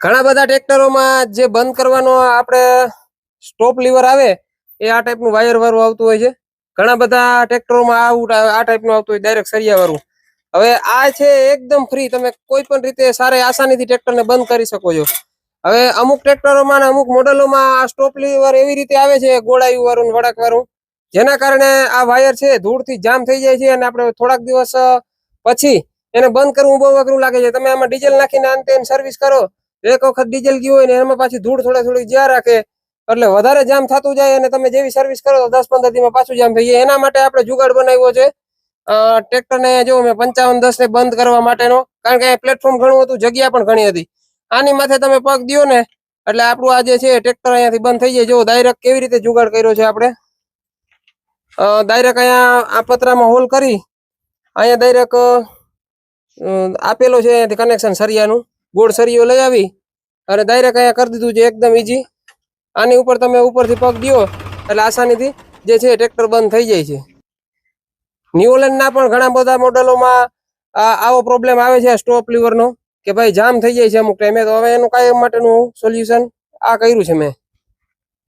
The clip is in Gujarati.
ઘણા બધા ટ્રેક્ટરોમાં જે બંધ કરવાનો આપણે સ્ટોપ લીવર આવે એ આ ટાઈપનું વાયર વાળું આવતું હોય છે. ઘણા બધા ટ્રેક્ટરોમાં આ ટાઈપનું આવતું હોય ડાયરેક્ટ સરિયા વાળું. હવે આ છે એકદમ ફ્રી, તમે કોઈ પણ રીતે આસાનીથી ટ્રેક્ટરને બંધ કરી શકો છો. હવે અમુક ટ્રેક્ટરોમાં અને અમુક મોડેલોમાં આ સ્ટોપ લીવર એવી રીતે આવે છે ગોળાયું વાળું વળાક વાળું, જેના કારણે આ વાયર છે ધૂળથી જામ થઈ જાય છે અને આપણે થોડાક દિવસ પછી એને બંધ કરવું બહુ અઘરું લાગે છે. તમે આમાં ડીઝલ નાખીને આને સર્વિસ કરો, એક વખત ડીઝલ ગયું હોય ને એમાં પાછી ધૂળ થોડી જ્યાં રાખે એટલે વધારે જામ થતું જાય અને તમે જેવી સર્વિસ કરો તો 10-15 દિવસમાં પાછું જામ થઈ જાય. એના માટે આપણે જુગાડ બનાવ્યો છે ટ્રેક્ટરને. જો મેં 5510 ને બંધ કરવા માટેનો, કારણ કે પ્લેટફોર્મ ઘણું હતું, જગ્યા પણ ઘણી હતી. આની માથે તમે પગ દો ને એટલે આપણું આ જે છે ટ્રેક્ટર અહીંયાથી બંધ થઈ જાય. જો ડાયરેક્ટ કેવી રીતે જુગાડ કર્યો છે આપણે. ડાયરેક્ટ અહીંયા આ પતરામાં હોલ કરી અહીંયા ડાયરેક્ટ આપેલો છે અહીંયાથી કનેક્શન સરિયાનું. ગોળ સરિયો લઈ આવી અને ડાયરેક્ટ અહીંયા કરી દીધું છે, એકદમ ઈઝી. આની ઉપર તમે ઉપરથી પગ દો એટલે આસાનીથી જે છે ટ્રેક્ટર બંધ થઈ જાય છે. ન્યુઓલેન્ડના પણ ઘણા બધા મોડેલોમાં આવો પ્રોબ્લેમ આવે છે સ્ટોપ લીવરનો, કે ભાઈ જામ થઈ જાય છે અમુક ટાઈમે. તો હવે એનું કાયમ માટેનું સોલ્યુશન આ કર્યું છે મેં.